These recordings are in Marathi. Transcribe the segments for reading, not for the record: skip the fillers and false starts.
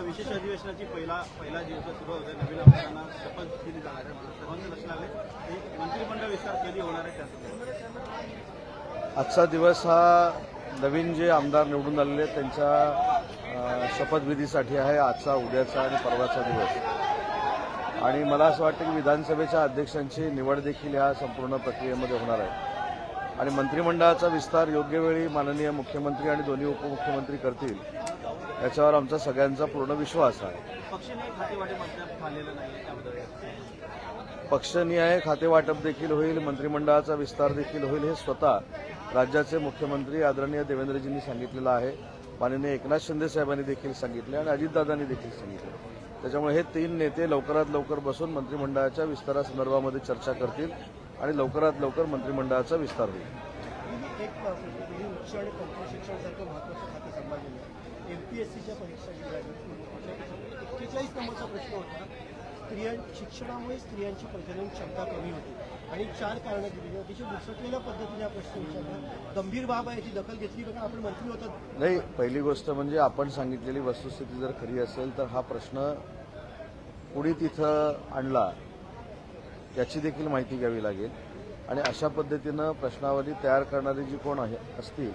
विशेष अधिवेशनाची पहिला दिवस सुरू होते. नवीन आमदारांना शपथ दिली जाणार आहे. सर्वांचं लक्ष लागले की मंत्रिमंडळ विस्तार कधी होणार आहे त्यासंदर्भात. आजचा दिवस हा नवीन जे आमदार निवडून आलेले आहेत त्यांच्या शपथविधीसाठी आहे. आजचा, उद्याचा आणि परवाचा दिवस. आणि मला असं वाटतं की विधानसभेच्या अध्यक्षांची निवड देखील या संपूर्ण प्रक्रियेमध्ये होणार आहे. आणि मंत्रिमंडळाचा विस्तार योग्य वेळी माननीय मुख्यमंत्री आणि दोन्ही उपमुख्यमंत्री करतील याच्यावर आमचा सगळ्यांचा पूर्ण विश्वास आहे. पक्षनिहाय खातेवाटप देखील होईल, मंत्रिमंडळाचा विस्तार देखील होईल. हे स्वतः राज्याचे मुख्यमंत्री आदरणीय देवेंद्रजींनी सांगितलेलं आहे. माननीय एकनाथ शिंदे साहेबांनी देखील सांगितले आणि अजितदादांनी देखील सांगितले. त्याच्यामुळे हे तीन नेते लवकरात लवकर बसून मंत्रिमंडळाच्या विस्तारासंदर्भामध्ये चर्चा करतील आणि लवकरात लवकर मंत्रिमंडळाचा विस्तार होईल. उच्च आणि तंत्रशिक्षणासारखं महत्त्वाचं खातं सांभाळलेलं आहे. एमपीएससीच्या परीक्षा 41 नंबरचा प्रश्न होता. शिक्षणामुळे स्त्रियांची प्रजनन क्षमता कमी होते आणि 4 कारणं दिली. अतिशय घुसटलेल्या पद्धतीने हा प्रश्न विचारला. गंभीर बाब आहे, याची दखल घेतली कारण आपण मंत्री होतात. नाही, पहिली गोष्ट म्हणजे आपण सांगितलेली वस्तुस्थिती जर खरी असेल तर हा प्रश्न कुणी तिथं आणला याची देखील माहिती घ्यावी लागेल. आणि अशा पद्धतीनं प्रश्नावली तयार करणारी जी कोण असतील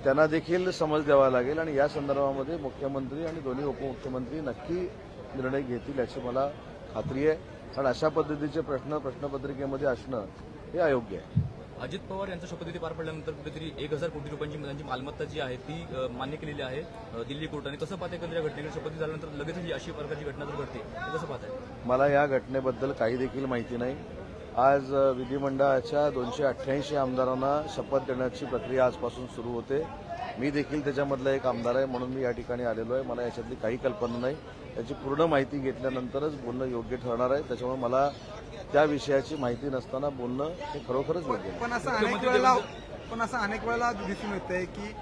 त्यांना देखील समज द्यावा लागेल. आणि या संदर्भामध्ये मुख्यमंत्री आणि दोन्ही उपमुख्यमंत्री नक्की निर्णय घेतील याची मला खात्री आहे. कारण अशा पद्धतीचे प्रश्न प्रश्नपत्रिकेमध्ये असणं हे अयोग्य आहे. अजित पवार यांचा शपथविधी पार पडल्यानंतर कुठेतरी 1000 कोटी रुपयांची त्यांची मालमत्ता जी आहे ती मान्य केलेली आहे दिल्ली कोर्टाने. कसं पाहताय या घटनेकडे? शपथविधी झाल्यानंतर लगेच ही अशी प्रकारची घटना जर घडते तर कसं पाहताय? मला या घटनेबद्दल काही देखील माहिती नाही. आज विधिमंडळाच्या 288 आमदारांना शपथ देण्याची प्रक्रिया आजपासून सुरू होते. मी देखील त्याच्यामधला एक आमदार आहे म्हणून मी या ठिकाणी आलेलो आहे. मला याच्यातली काही कल्पना नाही. याची पूर्ण माहिती घेतल्यानंतरच बोलणं योग्य ठरणार आहे. त्याच्यामुळे मला त्या विषयाची माहिती नसताना बोलणं हे खरोखरच योग्य आहे. पण असं अनेक वेळेला दिसून येतंय की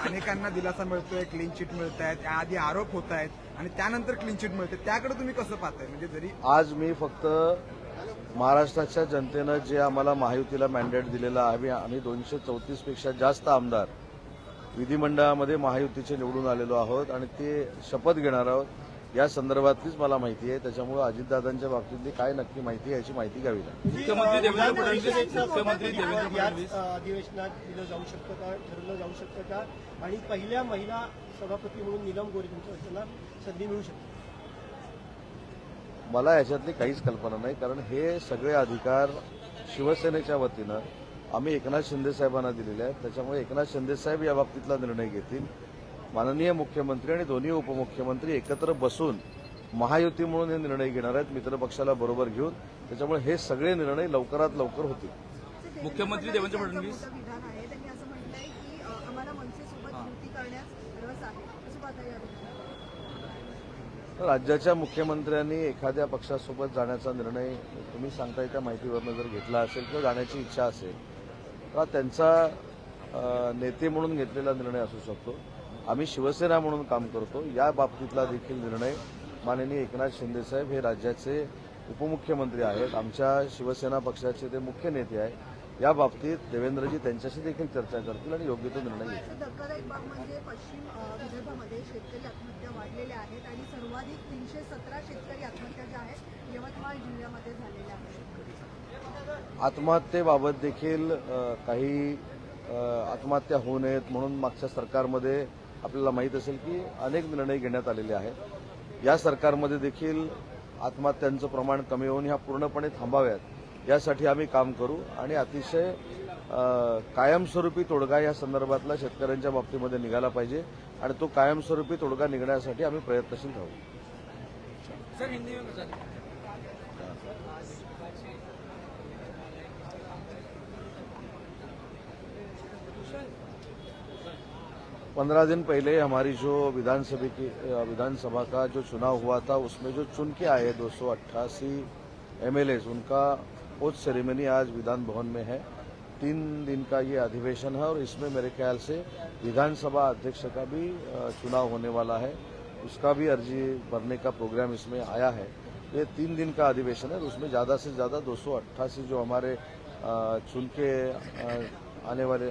अनेकांना दिलासा मिळतोय, क्लीन चिट मिळत आहेत, आधी आरोप होत आहेत आणि त्यानंतर क्लीन चिट मिळते. त्याकडे तुम्ही कसं पाहताय? म्हणजे जरी आज मी फक्त महाराष्ट्राच्या जनतेनं जे आम्हाला महायुतीला मॅन्डेट दिलेलं आहे, आम्ही 234 पेक्षा जास्त आमदार विधिमंडळामध्ये महायुतीचे निवडून आलेलो आहोत आणि ते शपथ घेणार आहोत. या संदर्भातलीच मला माहिती आहे. त्याच्यामुळे अजितदादांच्या बाबतीतली काय नक्की माहिती आहे याची माहिती घ्यावी लागेल. मुख्यमंत्री देवेंद्र फडणवीस अधिवेशनात दिलं जाऊ शकतं का, ठरवलं जाऊ शकतं का? आणि पहिल्या महिला सभापती म्हणून नीलम गोरे त्यांना संधी मिळू शकते? मला याच्यातली काहीच कल्पना नाही. कारण हे सगळे अधिकार शिवसेनेच्या वतीनं आम्ही एकनाथ शिंदे साहेबांना दिलेले आहेत. त्याच्यामुळे एकनाथ शिंदे साहेब या बाबतीतला निर्णय घेतील. माननीय मुख्यमंत्री आणि दोन्ही उपमुख्यमंत्री एकत्र बसून महायुती म्हणून हे निर्णय घेणार आहेत, मित्रपक्षाला बरोबर घेऊन. त्याच्यामुळे हे सगळे निर्णय लवकरात लवकर होतील. मुख्यमंत्री देवेंद्र फडणवीस राज्याच्या मुख्यमंत्र्यांनी एखाद्या पक्षासोबत जाण्याचा निर्णय तुम्ही सांगताय त्या माहितीवरनं जर घेतला असेल किंवा जाण्याची इच्छा असेल तर त्यांचा नेते म्हणून घेतलेला निर्णय असू शकतो. आम्ही शिवसेना म्हणून काम करतो. या बाबतीतला देखील निर्णय माननीय एकनाथ शिंदे साहेब हे राज्याचे उपमुख्यमंत्री आहेत, आमच्या शिवसेना पक्षाचे ते मुख्य नेते आहेत. या बाबतीत देवेंद्रजी त्यांच्याशी देखील चर्चा करतील आणि योग्य तो निर्णय घेतील. धक्कादायक बाब म्हणजे पश्चिम विदर्भामध्ये शेतकरी आत्महत्या वाढलेल्या आहेत आणि सर्वाधिक 317 शेतकरी आत्महत्या ज्या आहेत यवतमाळ जिल्ह्यामध्ये झालेल्या आहेत. आत्महत्येबाबत देखील काही आत्महत्या होऊ नयेत म्हणून मागच्या सरकारमध्ये आपल्याला माहीत असेल की अनेक निर्णय घेण्यात आलेले आहेत. या सरकारमध्ये देखील आत्महत्यांचं प्रमाण कमी होऊन ह्या पूर्णपणे थांबाव्यात यासाठी आम्ही काम करू आणि अतिशय कायमस्वरूपी तोडगा या संदर्भातला शेतकऱ्यांच्या बाबतीमध्ये निघाला पाहिजे आणि तो कायमस्वरूपी तोडगा निघण्यासाठी आम्ही प्रयत्नशील राहू. सर, हिंदी में 15 दिन पहले हमारी जो विधानसभा का जो चुनाव हुआ था उसमें जो चुन के आए 288 एमएलएज उनका ओथ सेरेमनी आज विधान भवन में है। 3 दिन का ये अधिवेशन है और इसमें मेरे ख्याल से विधानसभा अध्यक्ष का भी चुनाव होने वाला है, उसका भी अर्जी भरने का प्रोग्राम इसमें आया है। ये 3 दिन का अधिवेशन है, उसमें ज़्यादा से ज़्यादा 288 जो हमारे चुन के आने वाले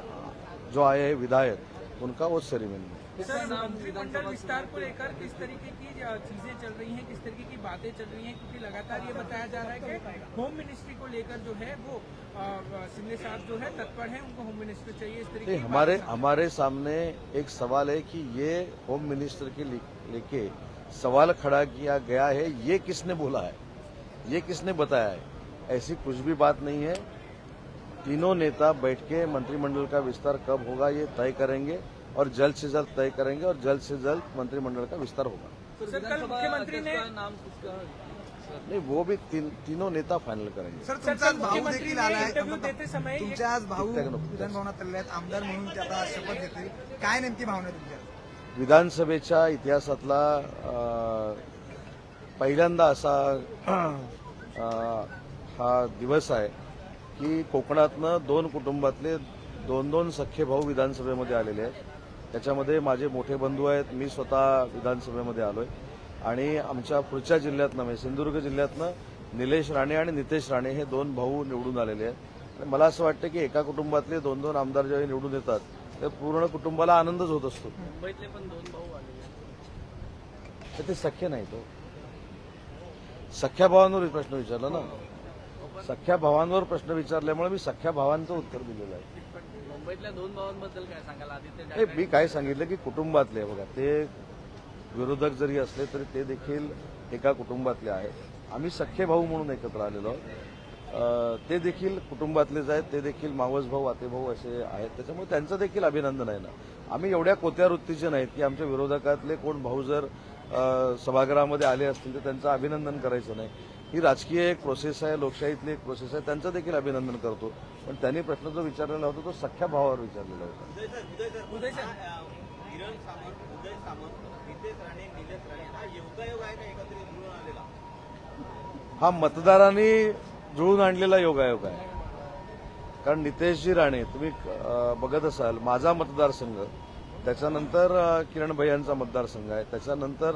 जो आए हैं विधायक उनका वो सेरेमनी है। सर, मंत्रिमंडल विस्तार को लेकर किस तरीके की चीजें चल रही हैं, किस तरीके की बातें चल रही हैं, क्योंकि लगातार ये बताया जा रहा है कि होम मिनिस्ट्री को लेकर जो है वो शिंदे साहब जो है तत्पर हैं, उनको होम मिनिस्टर चाहिए, इस तरीके की हमारे सामने एक सवाल है कि ये होम मिनिस्टर के लेके सवाल खड़ा किया गया है, ये किसने बोला है, ये किसने बताया है? ऐसी कुछ भी बात नहीं है। तीनों नेता बैठ के मंत्रिमंडल का विस्तार कब होगा ये तय करेंगे और जल्द से जल्द तय करेंगे और जल्द से जल्द मंत्रिमंडल का विस्तार होगा। सर, कल मुख्यमंत्री ने नहीं, वो भी तीनों नेता फायनल करेंगे। सर, तुमचा आज भाऊ मुख्यमंत्री देखील ने आलाय, इंटरव्ह्यू देते समय तुमचे आज भाऊ विधानभवनात आलेले आहेत, आमदार म्हणून ते आता शपथ घेतील. काय नेमकी भावना आहे तुमच्या? विधानसभेच्या इतिहासातला पहिल्यांदा असा हा दिवस आहे की कोकणातनं दोन कुटुंबातले दोन सख्खे भाऊ विधानसभेमध्ये आलेले आहेत. त्याच्यामध्ये माझे मोठे बंधू आहेत, मी स्वतः विधानसभेमध्ये आलोय आणि आमच्या पुढच्या जिल्ह्यातनं म्हणजे सिंधुदुर्ग जिल्ह्यातनं निलेश राणे आणि नितेश राणे हे दोन भाऊ निवडून आलेले आहेत. आणि मला असं वाटतं की एका कुटुंबातले दोन आमदार ज्यावेळी निवडून येतात तर पूर्ण कुटुंबाला आनंदच होत असतो. मुंबईतले पण 2 भाऊ आलेले, तर ते सख्खे नाही, तो सख्या भावांवर प्रश्न विचारला ना, सख्या भावांवर प्रश्न विचारल्यामुळे मी सख्या भावांचं उत्तर दिलेलं आहे. मुंबईतल्या 2 भावांबद्दल काय सांगाल? आदित्य हे मी काय सांगितलं की कुटुंबातले बघा, ते विरोधक जरी असले तरी ते देखील एका कुटुंबातले आहेत. आम्ही सख्खे भाऊ म्हणून एकत्र आलेलो आहोत. ते देखील कुटुंबातलेच आहेत, ते देखील मावस भाऊ आतेभाऊ असे आहेत. त्याच्यामुळे त्यांचं देखील अभिनंदन आहे ना. आम्ही एवढ्या कोत्या वृत्तीचे नाहीत की आमच्या विरोधकातले कोण भाऊ जर सभागृहामध्ये आले असतील तर त्यांचं अभिनंदन करायचं नाही. ही राजकीय एक प्रोसेस आहे, लोकशाहीतली एक प्रोसेस आहे, त्यांचं देखील अभिनंदन करतो. पण त्यांनी प्रश्न जो विचारलेला होता तो सख्या भावावर विचारलेला होता. उदय सर, किरण सामंत, उदय सामंत, नितेश राणे, निलेश राणे हा योगायोग आहे का एकत्रित जुळून आलेला? हा मतदारांनी जुळून आणलेला योगायोग आहे. कारण नितेशजी राणे तुम्ही बघत असाल, माझा मतदारसंघ, त्याच्यानंतर किरण भैयांचा मतदारसंघ आहे, त्याच्यानंतर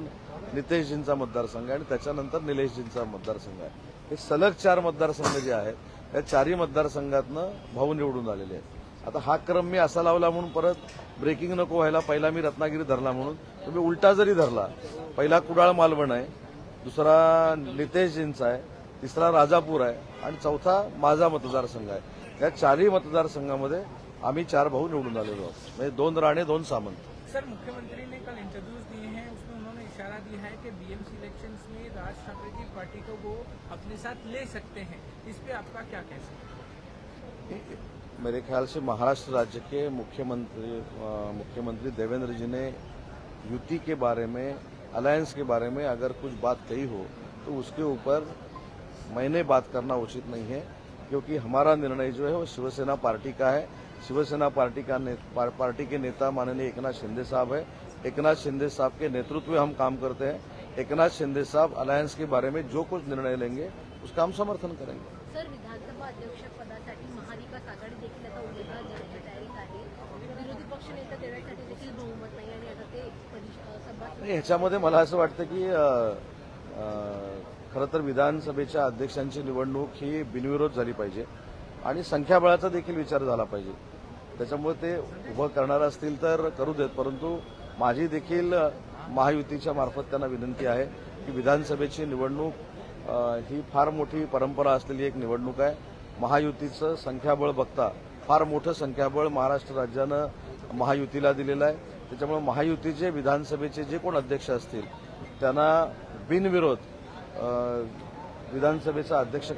नितेशजींचा मतदारसंघ आहे आणि त्याच्यानंतर निलेशजींचा मतदारसंघ आहे. हे सलग 4 मतदारसंघ जे आहेत त्या 4ही मतदारसंघातनं भाऊ निवडून आलेले आहेत. आता हा क्रम मी असा लावला म्हणून परत ब्रेकिंग नको व्हायला, पहिला मी रत्नागिरी धरला म्हणून तुम्ही उलटा जरी धरला, पहिला कुडाळ मालवण आहे, दुसरा नितेशजींचा आहे, तिसरा राजापूर आहे आणि चौथा माझा मतदारसंघ आहे. या 4ही मतदारसंघामध्ये आम्ही 4 भाऊ निवडून आलेलो आहोत, म्हणजे 2 राणे 2 सामंत. सर, मुख्यमंत्री ने कल इंटरव्यूज दिए हैं, उसमें उन्होंने इशारा दिया है कि बीएमसी इलेक्शंस में राज ठाकरे की पार्टी को वो अपने साथ ले सकते हैं. इस पे आपका क्या कहना है? मेरे ख्याल से महाराष्ट्र राज्य के मुख्यमंत्री देवेंद्र जी ने युति के बारे में, अलायंस के बारे में अगर कुछ बात कही हो तो उसके ऊपर मैंने बात करना उचित नहीं है, क्योंकि हमारा निर्णय जो है वो शिवसेना पार्टी का है. शिवसेना पार्टी के नेता माननीय एकनाथ शिंदे साहब है. एकनाथ शिंदे साहब के नेतृत्व में हम काम करते हैं. एकनाथ शिंदे साहब अलायंस के बारे में जो कुछ निर्णय लेंगे उसका हम समर्थन करेंगे. सर, विधानसभा अध्यक्ष पदासाठी महाविकास आघाडी देखील आता उमेदवार देण्याच्या तयारीत आहे. विरोधी पक्ष नेता देण्यासाठी देखील बहुमत नाही आणि आता ते सभा. ह्याच्यामध्ये मला असं वाटतं की खरं तर विधानसभेच्या अध्यक्षांची निवडणूक ही बिनविरोध झाली पाहिजे आणि संख्याबळाचा देखील विचार झाला पाहिजे. त्याच्यामुळे ते उभं करणार असतील तर करू देत, परंतु माझी देखील महायुतीच्या मार्फत त्यांना विनंती आहे की विधानसभेची निवडणूक ही फार मोठी परंपरा असलेली एक निवडणूक आहे. महायुतीचं संख्याबळ बघता फार मोठं संख्याबळ महाराष्ट्र राज्यानं महायुतीला दिलेलं आहे. त्याच्यामुळे महायुतीचे विधानसभेचे जे कोण अध्यक्ष असतील त्यांना बिनविरोध विधानसभेचा अध्यक्ष